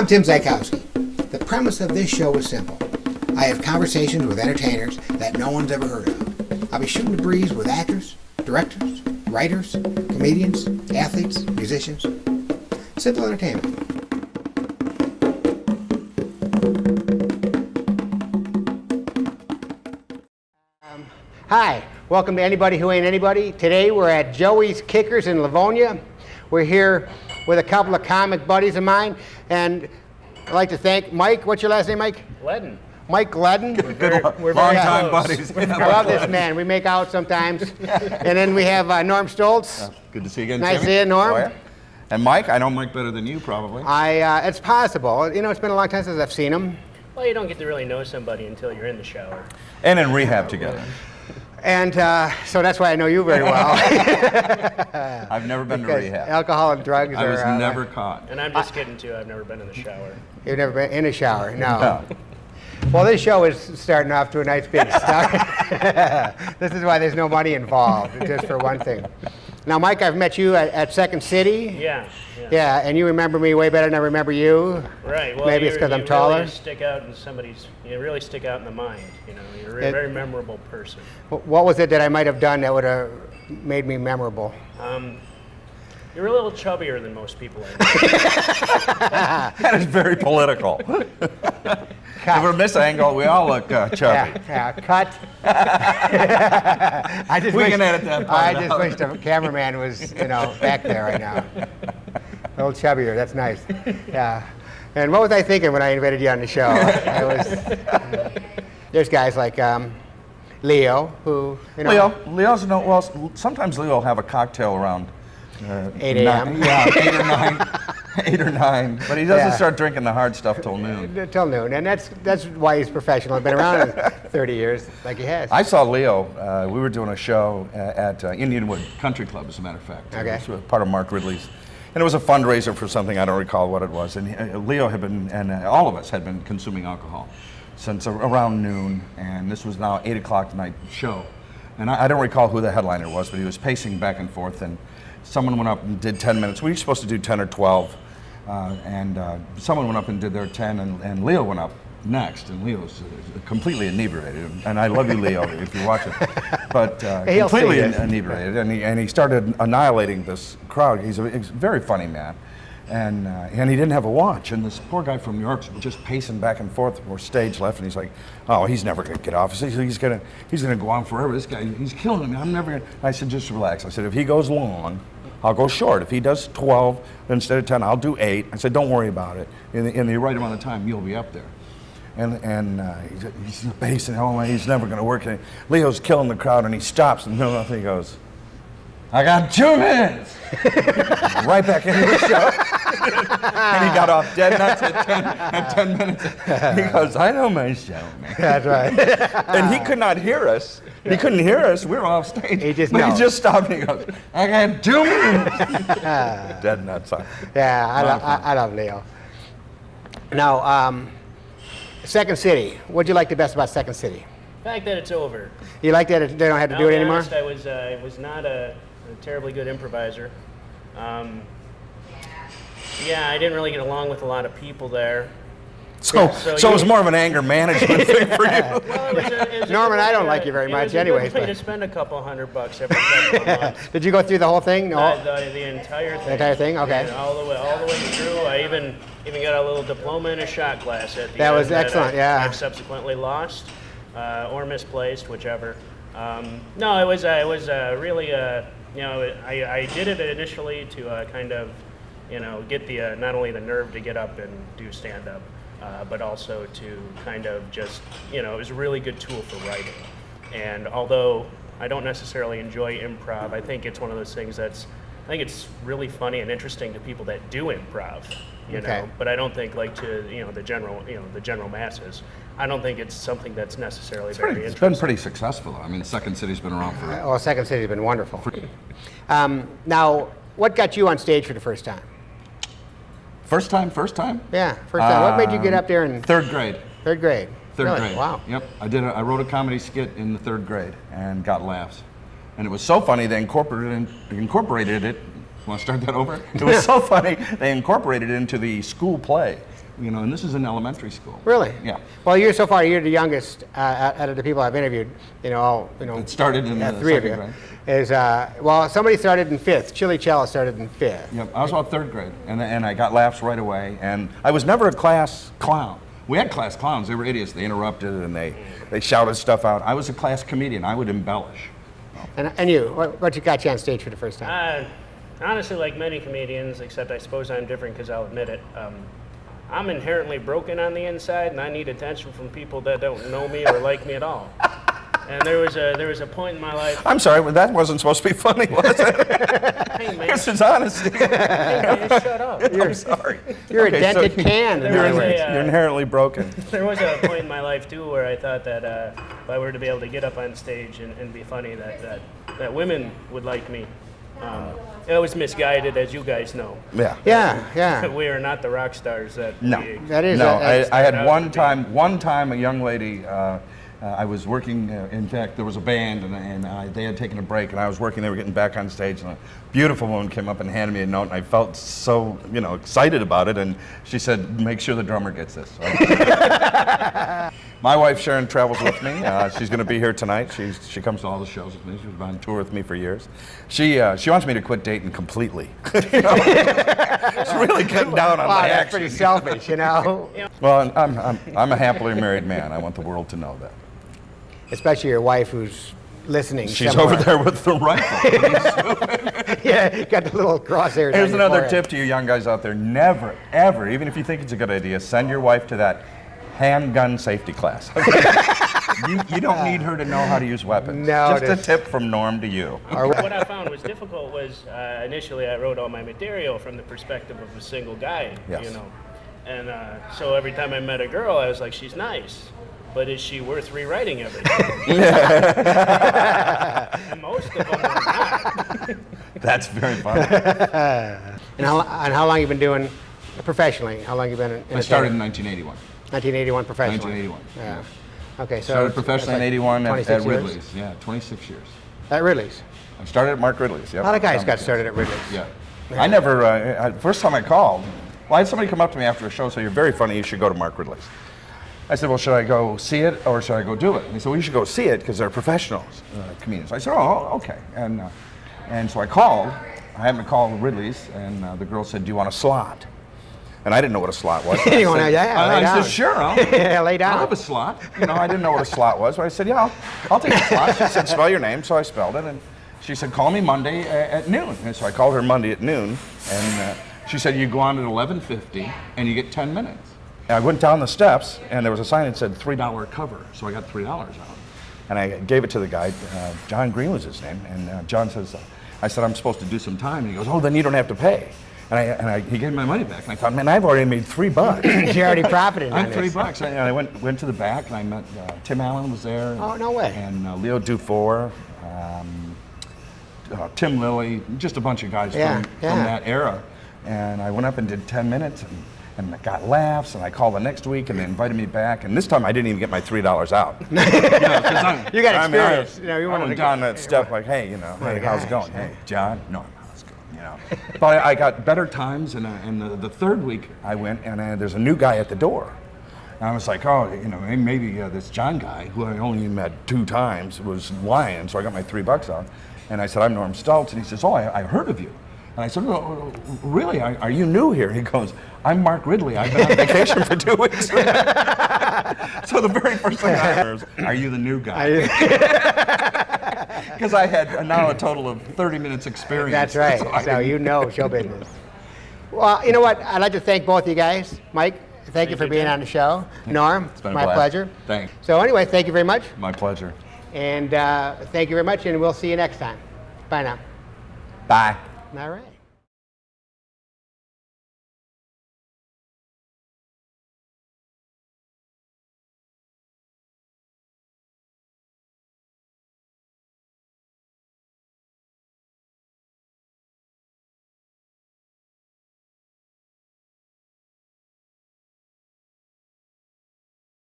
I'm Tim Zajkowski. The premise of this show is simple. I have conversations with entertainers that no one's ever heard of. I'll be shooting the breeze with actors, directors, writers, comedians, athletes, musicians. Simple entertainment. Hi, welcome to Anybody Who Ain't Anybody. Today we're at Joey's Kickers in Livonia. We're here with a couple of comic buddies of mine, and I'd like to thank Mike. What's your last name, Mike? Ledin. Mike Ledin. We're long-time buddies. I love this man. We make out sometimes. And then we have Norm Stulz. Good to see you again, Nice to Timmy. see you, Norm. Oh, yeah. And Mike, I know Mike better than you, probably. It's possible. You know, it's been a long time since I've seen him. Well, you don't get to really know somebody until you're in the shower. And in rehab together. And so that's why I know you very well. I've never been to rehab. Alcohol and drugs I was are... never caught. And I'm just kidding, too. I've never been in the shower. You've never been in a shower? No. No. Well, this show is starting off to a nice big start. This is why there's no money involved, just for one thing. Now, Mike, I've met you at Second City. Yeah. Yeah, and you remember me way better than I remember you. Right. Well, Maybe it's because I'm taller. Really stick out in you really stick out in the mind. You know, you're a very memorable person. What was it that I might have done that would have made me memorable? You're a little chubbier than most people I know. That is very political. If we're Miss Angle, we all look chubby. Yeah, cut. We can edit that part I just wish the cameraman was, back there right now. A little chubbier, that's nice. Yeah. And what was I thinking when I invited you on the show? There's guys like Leo, who, Leo's sometimes Leo will have a cocktail around 8 a.m. Yeah, 8 or 9. 8 or 9, but he doesn't start drinking the hard stuff till noon. Till noon, and that's why he's professional. He's been around 30 years, like he has. I saw Leo. We were doing a show at Indianwood Country Club, as a matter of fact. Okay. It was part of Mark Ridley's, and it was a fundraiser for something. I don't recall what it was. And Leo had been, and all of us had been consuming alcohol since around noon, and this was now 8 o'clock night show. And I don't recall who the headliner was, but he was pacing back and forth, and someone went up and did 10 minutes. We were supposed to do 10 or 12. Someone went up and did their 10, and Leo went up next, and Leo's completely inebriated. And I love you, Leo, if you watch it, but completely inebriated. And he started annihilating this crowd. He's a very funny man, and he didn't have a watch. And this poor guy from New York's just pacing back and forth for stage left, and he's like, "Oh, he's never going to get off. He's gonna go on forever. This guy, he's killing me. I'm never." I said, "Just relax." I said, "If he goes long, I'll go short. If he does 12 instead of 10, I'll do 8. I said, don't worry about it. In the right amount of time, you'll be up there. And he's pacing, he's never going to work. And Leo's killing the crowd, and he stops in the middle of nothing. He goes, I got 2 minutes. Right back into the show. And he got off dead nuts at 10 minutes. He goes, I know my show, man. That's right. And he could not hear us. He couldn't hear us. We were off stage. He just stopped and he goes, I got 2 minutes. Dead nuts. Yeah, I love Leo. Now, Second City. What'd you like the best about Second City? The fact that it's over. You like that they don't have to do it anymore? Honest, I was not a terribly good improviser. I didn't really get along with a lot of people there. So it was more of an anger management thing for you. Well, it was Norman, I don't like you very much anyways. It was a good way to spend a couple $100 every couple of months. Did you go through the whole thing? No. The entire thing. The entire thing? Okay. And all the way through. I even got a little diploma in a shot glass at the end. That was excellent, yeah. I've subsequently lost or misplaced, whichever. No, it was really, I did it initially to kind of, get the not only the nerve to get up and do stand-up, but also to kind of just, it was a really good tool for writing. And although I don't necessarily enjoy improv, I think it's one of those things I think it's really funny and interesting to people that do improv, know. But I don't think to the general masses. I don't think it's something that's necessarily very interesting. It's been pretty successful. I mean, Second City's been around for. Well, Second City's been wonderful. Now, what got you on stage for the first time? First time? Yeah, first time. What made you get up there in third grade? Third grade. Third really? grade. Wow. Yep. I wrote a comedy skit in the 3rd grade and got laughs, and it was so funny they incorporated it. Want to start that over? It was so funny they incorporated it into the school play. and this is in elementary school. Really? Yeah. Well, you're the youngest out of the people I've interviewed. It started in the three of second you. grade. Somebody started in 5th. Chili Cello started in 5th. Yep, I was about 3rd grade, and I got laughs right away. And I was never a class clown. We had class clowns. They were idiots. They interrupted and they shouted stuff out. I was a class comedian. I would embellish. And you, what you got you on stage for the first time? Honestly, like many comedians, except I suppose I'm different because I'll admit it. I'm inherently broken on the inside, and I need attention from people that don't know me or like me at all. And there was a point in my life. I'm sorry, but that wasn't supposed to be funny, was it? Hey, man. This is honesty. Hey, man, shut up. I'm sorry. You're Okay, a dented so can. in other words. You're inherently broken. There was a point in my life too where I thought that if I were to be able to get up on stage and be funny, that women would like me. It was misguided, as you guys know. Yeah. Yeah. We are not the rock stars that No. we. That is. No, that's- I had out one to be. time a young lady, I was working, in fact, there was a band and they had taken a break and I was working, they were getting back on stage and a beautiful woman came up and handed me a note and I felt so, excited about it and she said, make sure the drummer gets this. So my wife Sharon travels with me. She's going to be here tonight. She comes to all the shows with me. She's been on tour with me for years. She wants me to quit dating completely. It's really cutting down on Wow, my that's action. pretty selfish, Well, I'm a happily married man. I want the world to know that. Especially your wife who's listening. She's somewhere. over there with the rifle. Yeah, you got the little crosshairs. Here's on your another forehead. tip to you young guys out there. Never, ever, even if you think it's a good idea, send your wife to that handgun safety class. You don't need her to know how to use weapons. No, Just a tip from Norm to you. What I found was difficult was initially I wrote all my material from the perspective of a single guy, Yes. And so every time I met a girl, I was like, she's nice, but is she worth rewriting everything? And most of them are not. That's very funny. And how long you been doing professionally? How long you been in I started in 1981. 1981 professionally. 1981. Yeah. Okay, so Started professionally in 81 at 26 years? Ridley's. Yeah, 26 years. At Ridley's. I started at Mark Ridley's. Yep. A lot of guys got started at Ridley's. Yeah. I never, first time I called, I had somebody come up to me after a show and say, you're very funny, you should go to Mark Ridley's. I said, well, should I go see it or should I go do it? And he said, well, you should go see it because they're professionals, comedians. I said, oh, okay. And so I called. I happened to call Ridley's, and the girl said, do you want a slot? And I didn't know what a slot was. You wanna- yeah, lay I down. said, sure, Yeah, lay down. I'll have a slot. I didn't know what a slot was, but I said, yeah, I'll take a slot. She said, spell your name, so I spelled it, and she said, call me Monday at noon. And so I called her Monday at noon, and she said, you go on at 11:50, and you get 10 minutes. And I went down the steps, and there was a sign that said $3 cover, so I got $3 out. And I gave it to the guy, John Green was his name, and John says, I said, I'm supposed to do some time, and he goes, oh, then you don't have to pay. And he gave me my money back, and I thought, man, I've already made $3. You already profited I on had this. $3. And I went to the back, and I met Tim Allen was there. Oh, no way. And Leo Dufour, Tim Lilly, just a bunch of guys from that era. And I went up and did 10 minutes, and I got laughs, and I called the next week, and they invited me back. And this time, I didn't even get my $3 out. You got experience. I wanted went to down that step like, hey, hey, how's it going? Hey, John? No, how's it going? But I got better times, and the third week I went, and there's a new guy at the door. And I was like, oh, maybe this John guy, who I only met 2 times, was lying, so I got my $3 out. And I said, I'm Norm Stulz, and he says, oh, I heard of you. And I said, oh, really, are you new here? He goes, I'm Mark Ridley, I've been on vacation for 2 weeks. So the very first thing I heard was, are you the new guy? Because I had now a total of 30 minutes experience. That's right. So you know show business. Well, you know what? I'd like to thank both you guys. Mike, thank you for being on the show. Norm, It's been a my blast. pleasure. Thanks. So anyway, thank you very much. My pleasure. And thank you very much, and we'll see you next time. Bye now. Bye. All right.